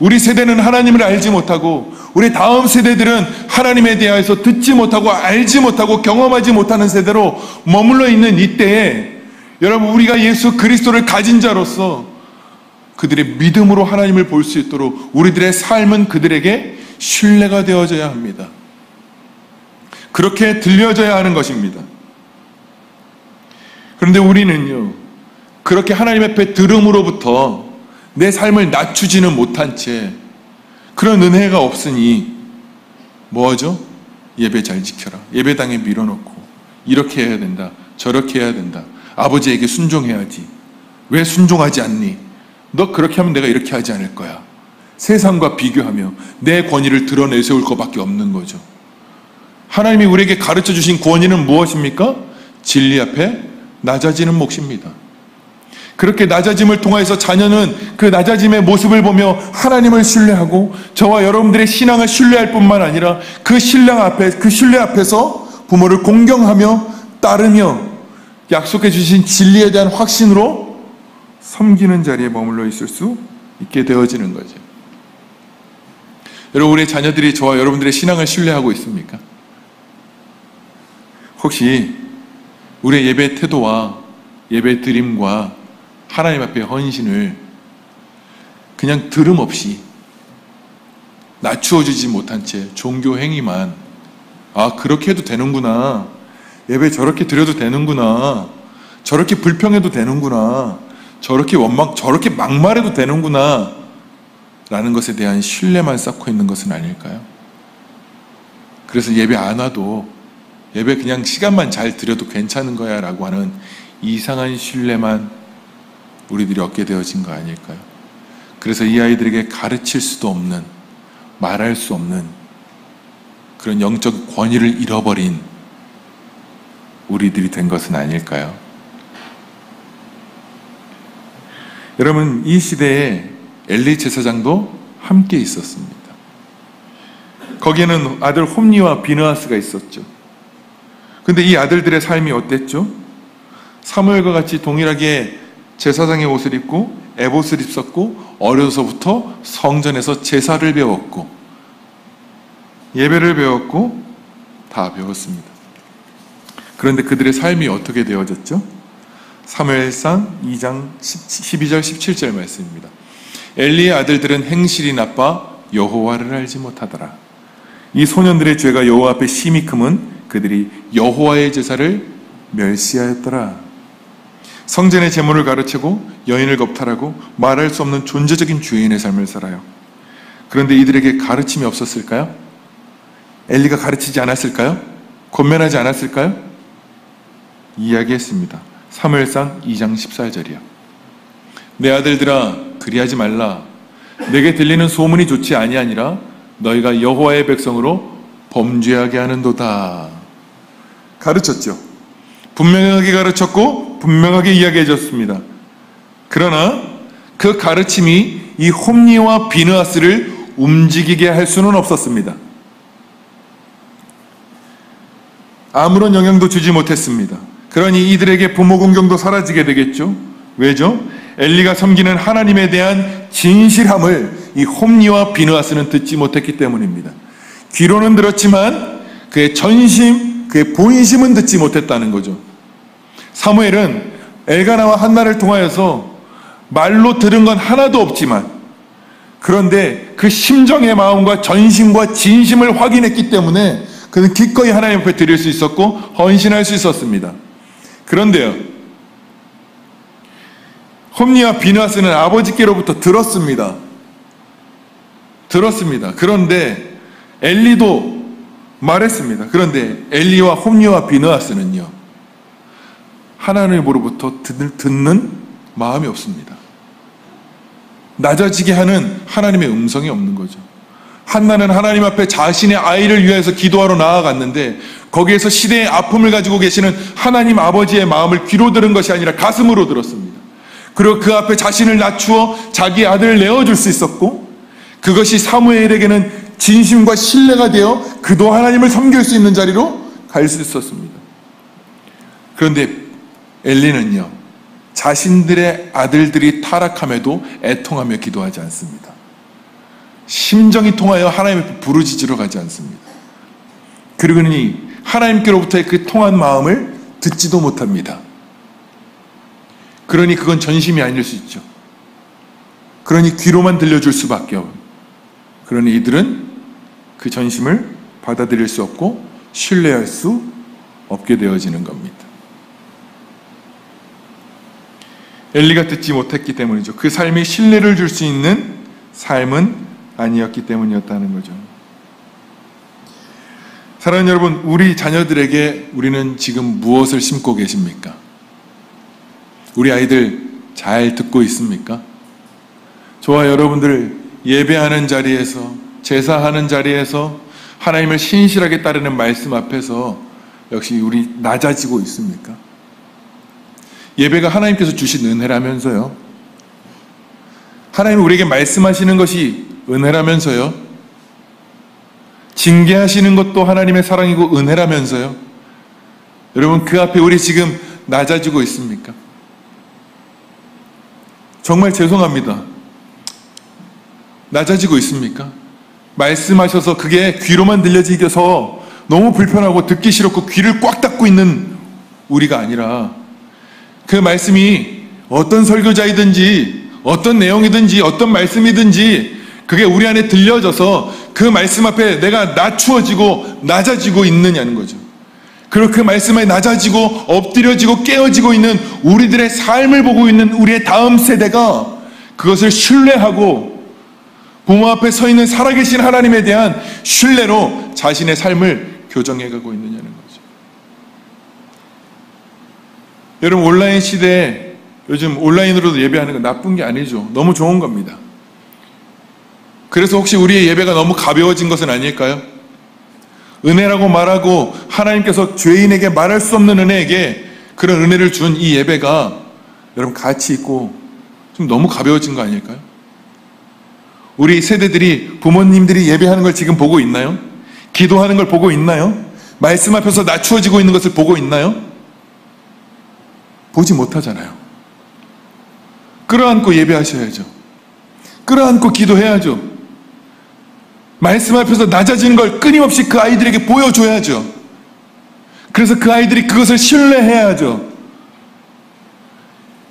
우리 세대는 하나님을 알지 못하고 우리 다음 세대들은 하나님에 대해서 듣지 못하고 알지 못하고 경험하지 못하는 세대로 머물러 있는 이때에 여러분 우리가 예수 그리스도를 가진 자로서 그들의 믿음으로 하나님을 볼 수 있도록 우리들의 삶은 그들에게 신뢰가 되어져야 합니다. 그렇게 들려져야 하는 것입니다. 그런데 우리는요, 그렇게 하나님 앞에 들음으로부터 내 삶을 낮추지는 못한 채 그런 은혜가 없으니 뭐하죠? 예배 잘 지켜라. 예배당에 밀어놓고 이렇게 해야 된다. 저렇게 해야 된다. 아버지에게 순종해야지. 왜 순종하지 않니? 너 그렇게 하면 내가 이렇게 하지 않을 거야. 세상과 비교하며 내 권위를 드러내세울 것밖에 없는 거죠. 하나님이 우리에게 가르쳐 주신 권위는 무엇입니까? 진리 앞에 낮아지는 몫입니다. 그렇게 낮아짐을 통해서 자녀는 그 낮아짐의 모습을 보며 하나님을 신뢰하고 저와 여러분들의 신앙을 신뢰할 뿐만 아니라 그 신뢰 앞에서 부모를 공경하며 따르며 약속해 주신 진리에 대한 확신으로 섬기는 자리에 머물러 있을 수 있게 되어지는 거죠. 여러분, 우리의 자녀들이 저와 여러분들의 신앙을 신뢰하고 있습니까? 혹시 우리의 예배 태도와 예배 드림과 하나님 앞에 헌신을 그냥 들음 없이 낮추어주지 못한 채 종교 행위만, 아 그렇게 해도 되는구나, 예배 저렇게 드려도 되는구나, 저렇게 불평해도 되는구나, 저렇게 저렇게 막말해도 되는구나 라는 것에 대한 신뢰만 쌓고 있는 것은 아닐까요? 그래서 예배 안 와도 예배 그냥 시간만 잘 드려도 괜찮은 거야 라고 하는 이상한 신뢰만 우리들이 얻게 되어진 거 아닐까요? 그래서 이 아이들에게 가르칠 수도 없는, 말할 수 없는 그런 영적 권위를 잃어버린 우리들이 된 것은 아닐까요? 여러분, 이 시대에 엘리 제사장도 함께 있었습니다. 거기에는 아들 홈니와 비느하스가 있었죠. 근데 이 아들들의 삶이 어땠죠? 사무엘과 같이 동일하게 제사장의 옷을 입고 에봇을 입었고 어려서부터 성전에서 제사를 배웠고 예배를 배웠고 다 배웠습니다. 그런데 그들의 삶이 어떻게 되어졌죠? 사무엘상 2장 12절 17절 말씀입니다. 엘리의 아들들은 행실이 나빠 여호와를 알지 못하더라. 이 소년들의 죄가 여호와 앞에 심히 크면 그들이 여호와의 제사를 멸시하였더라. 성전의 제물을 가르치고 여인을 겁탈하고 말할 수 없는 존재적인 주인의 삶을 살아요. 그런데 이들에게 가르침이 없었을까요? 엘리가 가르치지 않았을까요? 권면하지 않았을까요? 이야기했습니다. 사무엘상 2장 14절이요. 내 아들들아 그리하지 말라. 내게 들리는 소문이 좋지 아니하니라. 너희가 여호와의 백성으로 범죄하게 하는도다. 가르쳤죠. 분명하게 가르쳤고 분명하게 이야기해 줬습니다. 그러나 그 가르침이 이 홈니와 비느하스를 움직이게 할 수는 없었습니다. 아무런 영향도 주지 못했습니다. 그러니 이들에게 부모 공경도 사라지게 되겠죠. 왜죠? 엘리가 섬기는 하나님에 대한 진실함을 이 홈니와 비느하스는 듣지 못했기 때문입니다. 귀로는 들었지만 그의 전심, 그의 본심은 듣지 못했다는 거죠. 사무엘은 엘가나와 한나를 통하여서 말로 들은 건 하나도 없지만 그런데 그 심정의 마음과 전심과 진심을 확인했기 때문에 그는 기꺼이 하나님 앞에 드릴 수 있었고 헌신할 수 있었습니다. 그런데요, 홈니와 비느하스는 아버지께로부터 들었습니다. 그런데 엘리도 말했습니다. 그런데 엘리와 홈니와 비느하스는요, 하나님으로부터 듣는 마음이 없습니다. 낮아지게 하는 하나님의 음성이 없는 거죠. 한나는 하나님 앞에 자신의 아이를 위해서 기도하러 나아갔는데 거기에서 시대의 아픔을 가지고 계시는 하나님 아버지의 마음을 귀로 들은 것이 아니라 가슴으로 들었습니다. 그리고 그 앞에 자신을 낮추어 자기 아들을 내어줄 수 있었고, 그것이 사무엘에게는 진심과 신뢰가 되어 그도 하나님을 섬길 수 있는 자리로 갈 수 있었습니다. 그런데 엘리는요, 자신들의 아들들이 타락함에도 애통하며 기도하지 않습니다. 심정이 통하여 하나님 앞에 부르짖으러 가지 않습니다. 그러니 하나님께로부터의 그 통한 마음을 듣지도 못합니다. 그러니 그건 전심이 아닐 수 있죠. 그러니 귀로만 들려줄 수밖에 없는, 그러니 이들은 그 전심을 받아들일 수 없고 신뢰할 수 없게 되어지는 겁니다. 엘리가 듣지 못했기 때문이죠. 그 삶이 신뢰를 줄 수 있는 삶은 아니었기 때문이었다는 거죠. 사랑하는 여러분, 우리 자녀들에게 우리는 지금 무엇을 심고 계십니까? 우리 아이들 잘 듣고 있습니까? 저와 여러분들 예배하는 자리에서, 제사하는 자리에서 하나님을 신실하게 따르는 말씀 앞에서 역시 우리 낮아지고 있습니까? 예배가 하나님께서 주신 은혜라면서요. 하나님 우리에게 말씀하시는 것이 은혜라면서요. 징계하시는 것도 하나님의 사랑이고 은혜라면서요. 여러분, 그 앞에 우리 지금 낮아지고 있습니까? 정말 죄송합니다. 낮아지고 있습니까? 말씀하셔서 그게 귀로만 들려지겨서 너무 불편하고 듣기 싫었고 귀를 꽉 닫고 있는 우리가 아니라, 그 말씀이 어떤 설교자이든지 어떤 내용이든지 어떤 말씀이든지 그게 우리 안에 들려져서 그 말씀 앞에 내가 낮추어지고 낮아지고 있느냐는 거죠. 그리고 그 말씀에 낮아지고 엎드려지고 깨어지고 있는 우리들의 삶을 보고 있는 우리의 다음 세대가 그것을 신뢰하고 부모 앞에 서 있는 살아계신 하나님에 대한 신뢰로 자신의 삶을 교정해가고 있느냐는 거죠. 여러분, 온라인 시대에 요즘 온라인으로도 예배하는 건 나쁜 게 아니죠. 너무 좋은 겁니다. 그래서 혹시 우리의 예배가 너무 가벼워진 것은 아닐까요? 은혜라고 말하고 하나님께서 죄인에게 말할 수 없는 은혜에게 그런 은혜를 준 이 예배가 여러분 가치 있고 좀 너무 가벼워진 거 아닐까요? 우리 세대들이, 부모님들이 예배하는 걸 지금 보고 있나요? 기도하는 걸 보고 있나요? 말씀 앞에서 낮추어지고 있는 것을 보고 있나요? 보지 못하잖아요. 끌어안고 예배하셔야죠. 끌어안고 기도해야죠. 말씀 앞에서 낮아지는 걸 끊임없이 그 아이들에게 보여줘야죠. 그래서 그 아이들이 그것을 신뢰해야죠.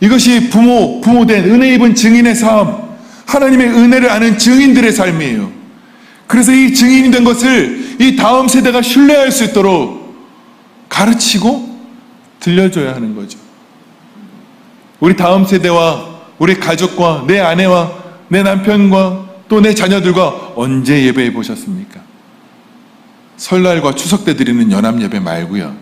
이것이 부모된 은혜 입은 증인의 삶, 하나님의 은혜를 아는 증인들의 삶이에요. 그래서 이 증인이 된 것을 이 다음 세대가 신뢰할 수 있도록 가르치고 들려줘야 하는 거죠. 우리 다음 세대와 우리 가족과 내 아내와 내 남편과 또 내 자녀들과 언제 예배해 보셨습니까? 설날과 추석 때 드리는 연합 예배 말고요.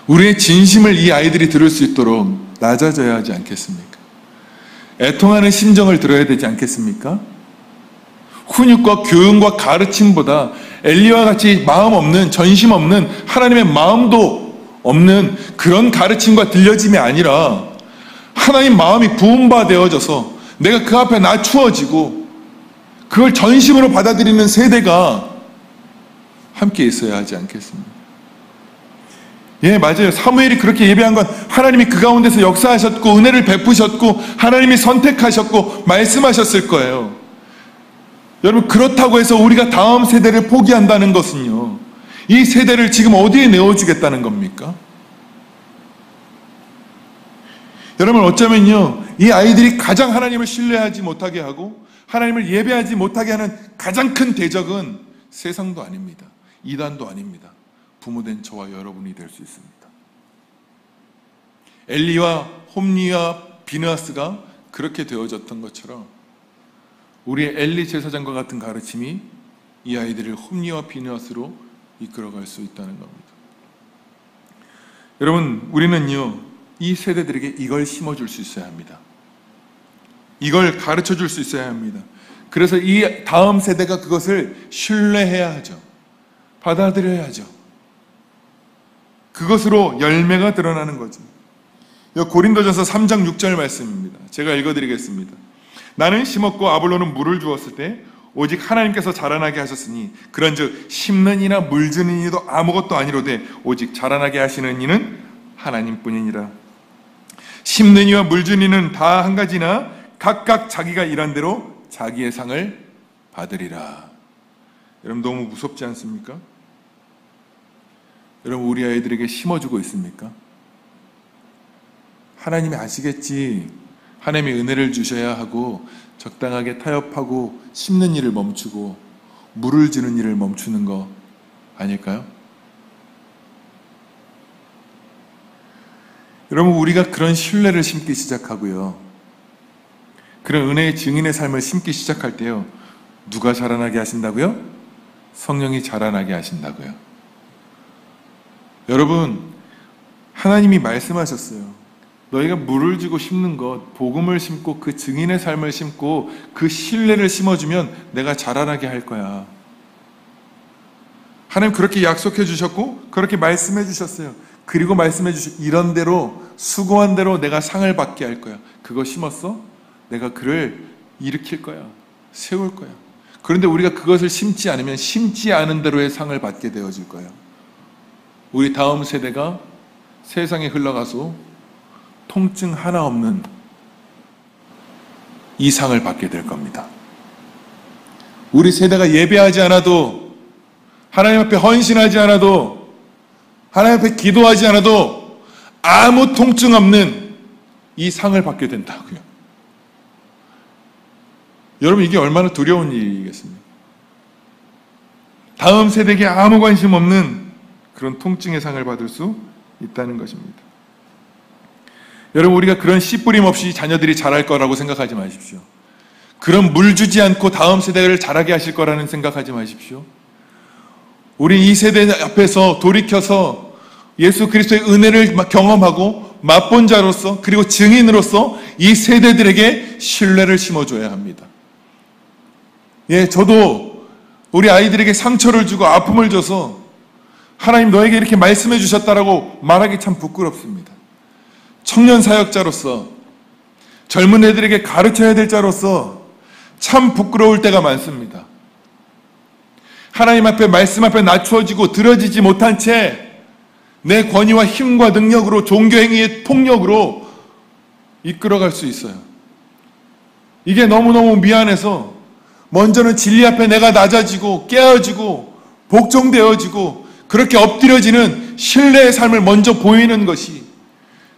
우리의 진심을 이 아이들이 들을 수 있도록 낮아져야 하지 않겠습니까? 애통하는 심정을 들어야 되지 않겠습니까? 훈육과 교훈과 가르침보다 엘리와 같이 마음 없는, 전심 없는, 하나님의 마음도 없는 그런 가르침과 들려짐이 아니라 하나님 마음이 부은 바 되어져서 내가 그 앞에 낮추어지고 그걸 전심으로 받아들이는 세대가 함께 있어야 하지 않겠습니까? 예, 맞아요. 사무엘이 그렇게 예배한 건 하나님이 그 가운데서 역사하셨고 은혜를 베푸셨고 하나님이 선택하셨고 말씀하셨을 거예요. 여러분, 그렇다고 해서 우리가 다음 세대를 포기한다는 것은요, 이 세대를 지금 어디에 내어주겠다는 겁니까? 여러분, 어쩌면요, 이 아이들이 가장 하나님을 신뢰하지 못하게 하고 하나님을 예배하지 못하게 하는 가장 큰 대적은 세상도 아닙니다. 이단도 아닙니다. 부모된 저와 여러분이 될 수 있습니다. 엘리와 홈리와 비느하스가 그렇게 되어졌던 것처럼 우리의 엘리 제사장과 같은 가르침이 이 아이들을 홈리와 비느하스로 이끌어갈 수 있다는 겁니다. 여러분, 우리는요, 이 세대들에게 이걸 심어줄 수 있어야 합니다. 이걸 가르쳐 줄 수 있어야 합니다. 그래서 이 다음 세대가 그것을 신뢰해야 하죠. 받아들여야 하죠. 그것으로 열매가 드러나는 거죠. 고린도전서 3장 6절 말씀입니다. 제가 읽어드리겠습니다. 나는 심었고 아볼로는 물을 주었을 때 오직 하나님께서 자라나게 하셨으니 그런즉 심는 이나 물 주는 이도 아무것도 아니로되 오직 자라나게 하시는 이는 하나님뿐이니라. 심는 이와 물 주는 이는 다 한 가지나 각각 자기가 일한 대로 자기의 상을 받으리라. 여러분 너무 무섭지 않습니까? 여러분 우리 아이들에게 심어주고 있습니까? 하나님이 아시겠지. 하나님이 은혜를 주셔야 하고 적당하게 타협하고 심는 일을 멈추고 물을 주는 일을 멈추는 거 아닐까요? 여러분 우리가 그런 신뢰를 심기 시작하고요, 그런 은혜의 증인의 삶을 심기 시작할 때요, 누가 자라나게 하신다고요? 성령이 자라나게 하신다고요. 여러분 하나님이 말씀하셨어요. 너희가 물을 주고 심는 것, 복음을 심고 그 증인의 삶을 심고 그 신뢰를 심어주면 내가 자라나게 할 거야. 하나님 그렇게 약속해 주셨고 그렇게 말씀해 주셨어요. 그리고 말씀해 주신 이런 대로 수고한 대로 내가 상을 받게 할 거야. 그거 심었어? 내가 그를 일으킬 거야. 세울 거야. 그런데 우리가 그것을 심지 않으면 심지 않은 대로의 상을 받게 되어질 거야. 우리 다음 세대가 세상에 흘러가서 통증 하나 없는 이 상을 받게 될 겁니다. 우리 세대가 예배하지 않아도, 하나님 앞에 헌신하지 않아도, 하나님 앞에 기도하지 않아도 아무 통증 없는 이 상을 받게 된다고요. 여러분 이게 얼마나 두려운 일이겠습니까? 다음 세대에게 아무 관심 없는 그런 통증의 상을 받을 수 있다는 것입니다. 여러분 우리가 그런 씨 뿌림 없이 자녀들이 자랄 거라고 생각하지 마십시오. 그런 물 주지 않고 다음 세대를 자라게 하실 거라는 생각하지 마십시오. 우리 이 세대 앞에서 돌이켜서 예수 그리스도의 은혜를 경험하고 맛본 자로서 그리고 증인으로서 이 세대들에게 신뢰를 심어줘야 합니다. 저도 우리 아이들에게 상처를 주고 아픔을 줘서 하나님 너에게 이렇게 말씀해 주셨다라고 말하기 참 부끄럽습니다. 청년 사역자로서, 젊은 애들에게 가르쳐야 될 자로서 참 부끄러울 때가 많습니다. 하나님 앞에, 말씀 앞에 낮추어지고 들어지지 못한 채 내 권위와 힘과 능력으로, 종교행위의 폭력으로 이끌어갈 수 있어요. 이게 너무너무 미안해서 먼저는 진리 앞에 내가 낮아지고 깨어지고 복종되어지고 그렇게 엎드려지는 신뢰의 삶을 먼저 보이는 것이,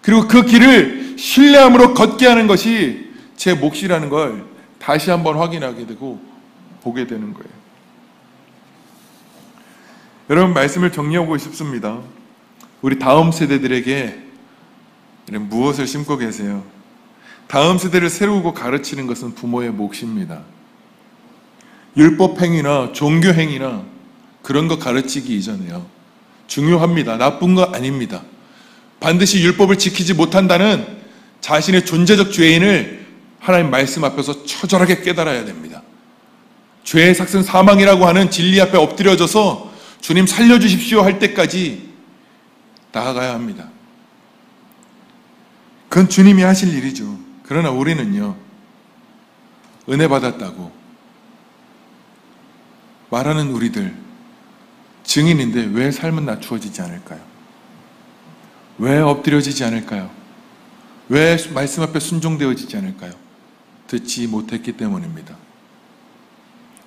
그리고 그 길을 신뢰함으로 걷게 하는 것이 제 몫이라는 걸 다시 한번 확인하게 되고 보게 되는 거예요. 여러분 말씀을 정리하고 싶습니다. 우리 다음 세대들에게 무엇을 심고 계세요? 다음 세대를 세우고 가르치는 것은 부모의 몫입니다. 율법행위나 종교행위나 그런 거 가르치기 이전에요, 중요합니다. 나쁜 거 아닙니다. 반드시 율법을 지키지 못한다는 자신의 존재적 죄인을 하나님 말씀 앞에서 처절하게 깨달아야 됩니다. 죄의 삭은 사망이라고 하는 진리 앞에 엎드려져서 주님 살려주십시오 할 때까지 나아가야 합니다. 그건 주님이 하실 일이죠. 그러나 우리는요, 은혜 받았다고 말하는 우리들 증인인데 왜 삶은 낮추어지지 않을까요? 왜 엎드려지지 않을까요? 왜 말씀 앞에 순종되어지지 않을까요? 듣지 못했기 때문입니다.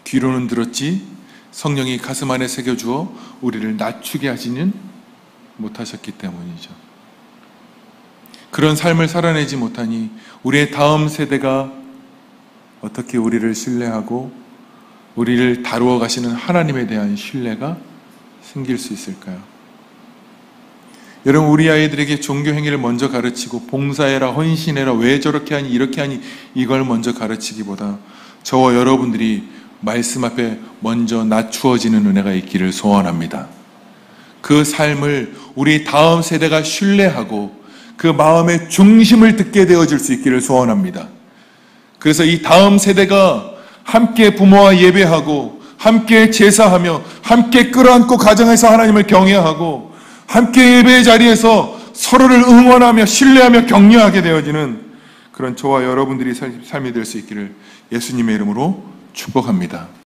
귀로는 들었지 성령이 가슴 안에 새겨주어 우리를 낮추게 하지는 못하셨기 때문이죠. 그런 삶을 살아내지 못하니 우리의 다음 세대가 어떻게 우리를 신뢰하고 우리를 다루어 가시는 하나님에 대한 신뢰가 생길 수 있을까요? 여러분 우리 아이들에게 종교 행위를 먼저 가르치고 봉사해라, 헌신해라, 왜 저렇게 하니 이렇게 하니 이걸 먼저 가르치기보다 저와 여러분들이 말씀 앞에 먼저 낮추어지는 은혜가 있기를 소원합니다. 그 삶을 우리 다음 세대가 신뢰하고 그 마음의 중심을 듣게 되어질 수 있기를 소원합니다. 그래서 이 다음 세대가 함께 부모와 예배하고 함께 제사하며 함께 끌어안고 가정에서 하나님을 경외하고 함께 예배의 자리에서 서로를 응원하며 신뢰하며 격려하게 되어지는 그런 저와 여러분들이 삶이 될 수 있기를 예수님의 이름으로 축복합니다.